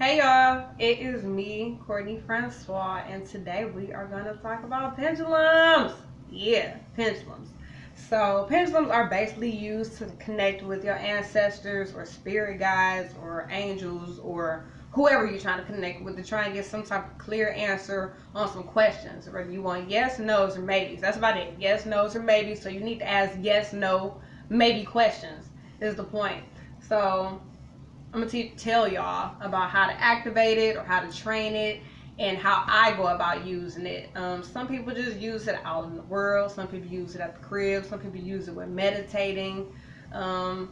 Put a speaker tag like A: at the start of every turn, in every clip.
A: Hey y'all, it is me, Courtney Francois, and today we are going to talk about pendulums. Yeah, pendulums. So, pendulums are basically used to connect with your ancestors or spirit guides or angels or whoever you're trying to connect with to try and get some type of clear answer on some questions. Whether you want yes, no's, or maybes. That's about it. Yes, no's, or maybes. So, you need to ask yes, no, maybe questions, is the point. So, I'm gonna tell y'all about how to activate it or how to train it and how I go about using it. Some people just use it out in the world. Some people use it at the crib. Some people use it with meditating. Um,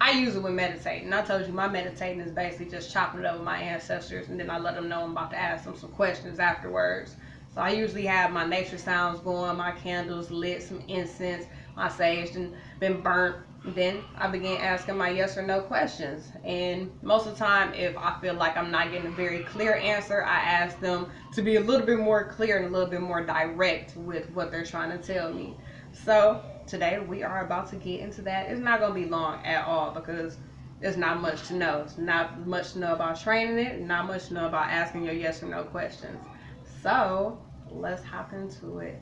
A: I use it with meditating. I told you my meditating is basically just chopping it up with my ancestors, and then I let them know I'm about to ask them some questions afterwards. So I usually have my nature sounds going, my candles lit, some incense, my sage and been burnt. Then I began asking my yes or no questions. And most of the time, if I feel like I'm not getting a very clear answer, I ask them to be a little bit more clear and a little bit more direct with what they're trying to tell me. So today we are about to get into that. It's not going to be long at all because there's not much to know. It's not much to know about training it, not much to know about asking your yes or no questions. So let's hop into it.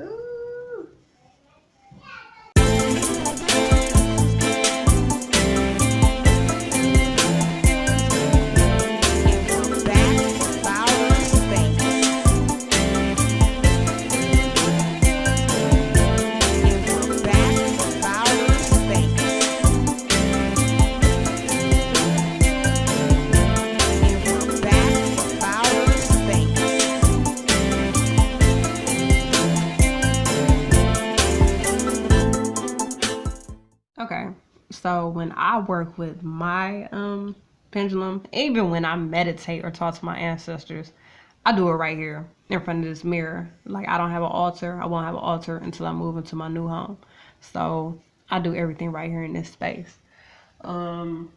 A: Ooh. Okay, so when I work with my pendulum, even when I meditate or talk to my ancestors, I do it right here in front of this mirror. Like I don't have an altar. I won't have an altar until I move into my new home. So I do everything right here in this space. Um,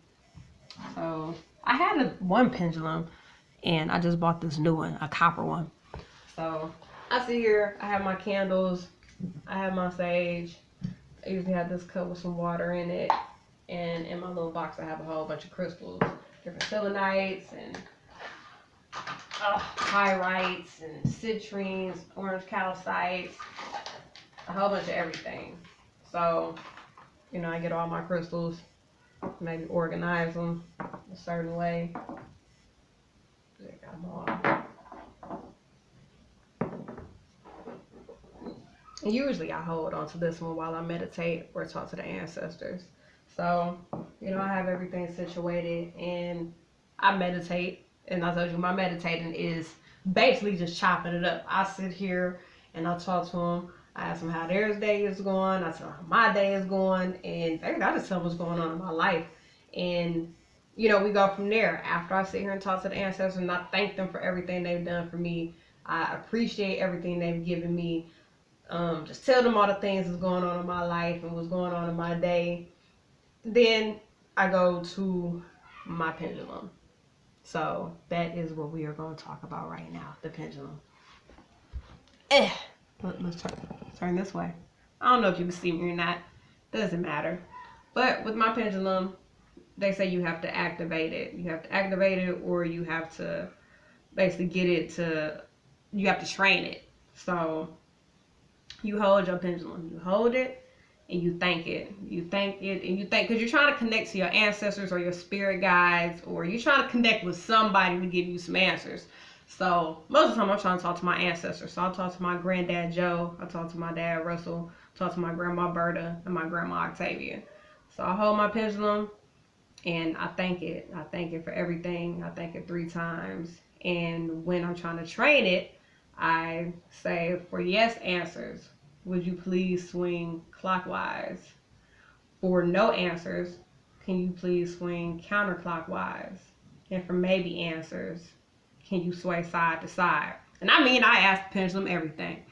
A: so I had one pendulum, and I just bought this new one, a copper one. So I see here, I have my candles, I have my sage. I usually have this cup with some water in it, and in my little box I have a whole bunch of crystals, different selenites and pyrites and citrines, orange calcites, a whole bunch of everything. So, I get all my crystals, maybe organize them a certain way. I got them all. Usually I hold on to this one while I meditate or talk to the ancestors. So, I have everything situated and I meditate. And I told you my meditating is basically just chopping it up. I sit here and I talk to them. I ask them how their day is going. I tell them how my day is going. And I just tell them what's going on in my life. And, we go from there. After I sit here and talk to the ancestors and I thank them for everything they've done for me. I appreciate everything they've given me. Just tell them all the things that's going on in my life and what's going on in my day. Then I go to my pendulum. So that is what we are going to talk about right now, the pendulum. Let's turn this way. I don't know if you can see me or not. Doesn't matter. But with my pendulum, they say you have to activate it. You have to activate it, or you have to basically you have to train it. So you hold your pendulum. You hold it and you thank it. You thank it and you thank, because you're trying to connect to your ancestors or your spirit guides, or you're trying to connect with somebody to give you some answers. So most of the time I'm trying to talk to my ancestors. So I'll talk to my granddad Joe. I'll talk to my dad Russell. I'll talk to my grandma Berta and my grandma Octavia. So I hold my pendulum and I thank it. I thank it for everything. I thank it 3 times. And when I'm trying to train it, I say, for yes answers, would you please swing clockwise? For no answers, can you please swing counterclockwise? And for maybe answers, can you sway side to side? And I ask the pendulum everything.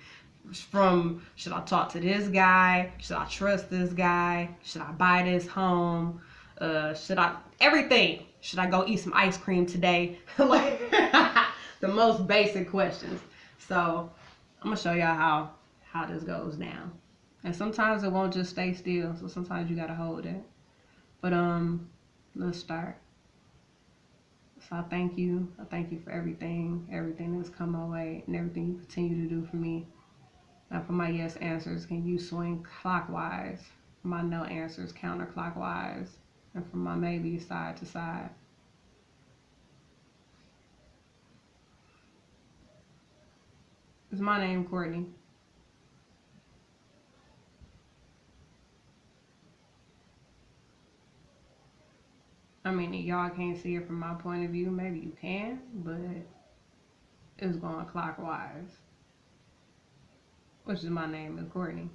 A: From, should I talk to this guy? Should I trust this guy? Should I buy this home? Everything. Should I go eat some ice cream today? Like the most basic questions. So I'm gonna show y'all how this goes down. And sometimes it won't just stay still, so sometimes you gotta hold it. But let's start. So I thank you. I thank you for everything that's come my way, and everything you continue to do for me. Now for my yes answers, can you swing clockwise? For my no answers, counterclockwise. And for my maybe, side to side. Is my name Courtney? I mean, y'all can't see it from my point of view. Maybe you can, but it's going clockwise. Which is my name is Courtney.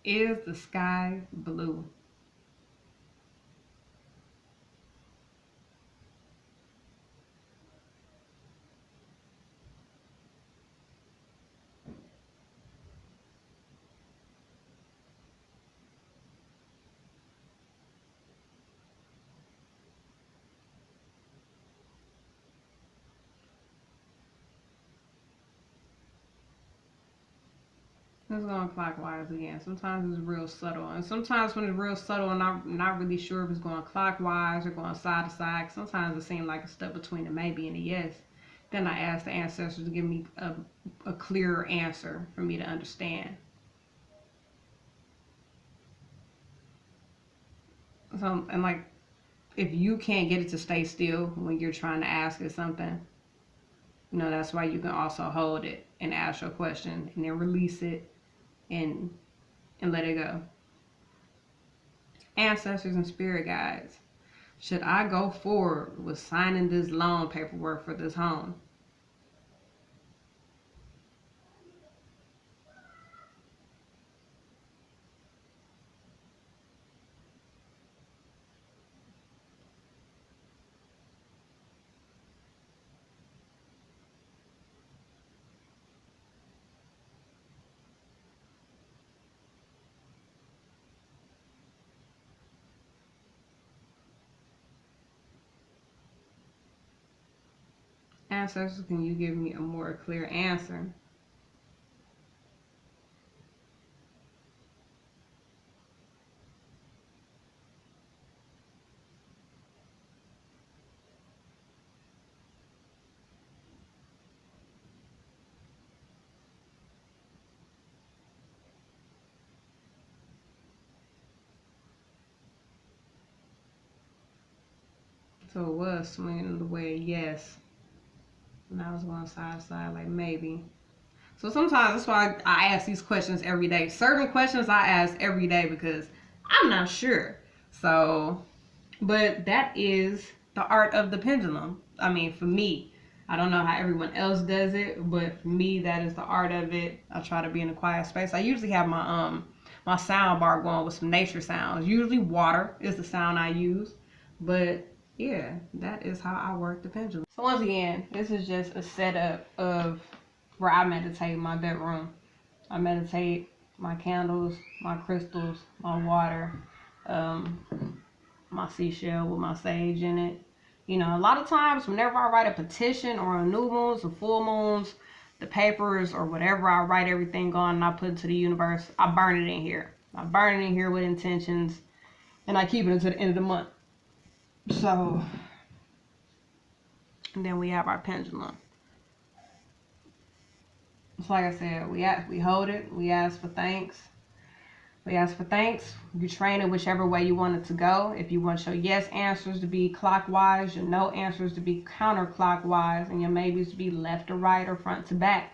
A: Is the sky blue? It's going clockwise again. Sometimes it's real subtle, and sometimes when it's real subtle and I'm not really sure if it's going clockwise or going side to side, sometimes it seems like a step between a maybe and a yes. Then I ask the ancestors to give me a clearer answer for me to understand. So, and like, if you can't get it to stay still when you're trying to ask it something, that's why you can also hold it and ask your question and then release it and let it go. Ancestors and spirit guides, should I go forward with signing this loan paperwork for this home? Ancestors, can you give me a more clear answer? So it was swinging the way yes, and I was going side to side like maybe. So sometimes that's why I ask these questions every day. Certain questions I ask every day because I'm not sure. So, but that is the art of the pendulum. I mean, for me, I don't know how everyone else does it, but for me, that is the art of it. I try to be in a quiet space. I usually have my sound bar going with some nature sounds. Usually water is the sound I use, but yeah, that is how I work the pendulum. So once again, this is just a setup of where I meditate in my bedroom. I meditate, my candles, my crystals, my water, my seashell with my sage in it. A lot of times whenever I write a petition or on new moons or full moons, the papers or whatever I write everything on and I put it to the universe, I burn it in here. I burn it in here with intentions and I keep it until the end of the month. So, and then we have our pendulum. It's like I said, we hold it, we ask for thanks. You train it whichever way you want it to go. If you want your yes answers to be clockwise, your no answers to be counterclockwise, and your maybes to be left to right or front to back.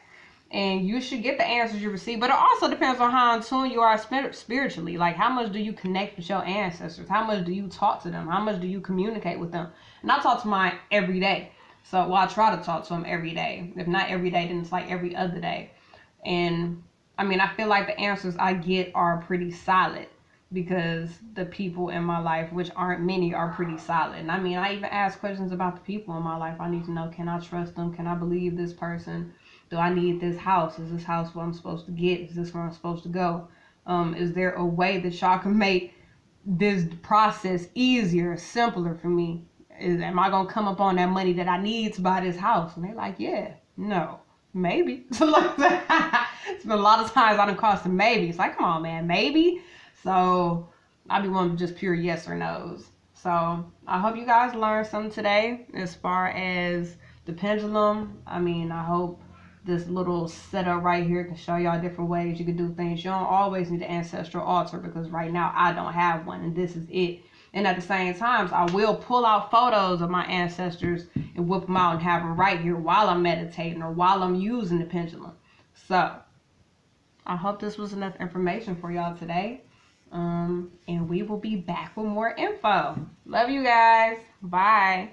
A: And you should get the answers you receive, but it also depends on how in tune you are spiritually. Like, how much do you connect with your ancestors? How much do you talk to them? How much do you communicate with them? And I talk to mine every day. So, I try to talk to them every day. If not every day, then it's like every other day. And I mean, I feel like the answers I get are pretty solid because the people in my life, which aren't many, are pretty solid. And I mean, I even ask questions about the people in my life. I need to know, can I trust them? Can I believe this person? Do I need this house? Is this house what I'm supposed to get? Is this where I'm supposed to go? Is there a way that y'all can make this process easier, simpler for me? Am I going to come up on that money that I need to buy this house? And they're like, yeah, no, maybe. So like that. It's been a lot of times I done cost a maybe. It's like, come on, man, maybe. So I be wanting just pure yes or no's. So I hope you guys learned something today as far as the pendulum. I mean, I hope this little setup right here can show y'all different ways you can do things. You don't always need an ancestral altar, because right now I don't have one, and this is it. And at the same time, I will pull out photos of my ancestors and whip them out and have them right here while I'm meditating or while I'm using the pendulum. So I hope this was enough information for y'all today. And we will be back with more info. Love you guys. Bye.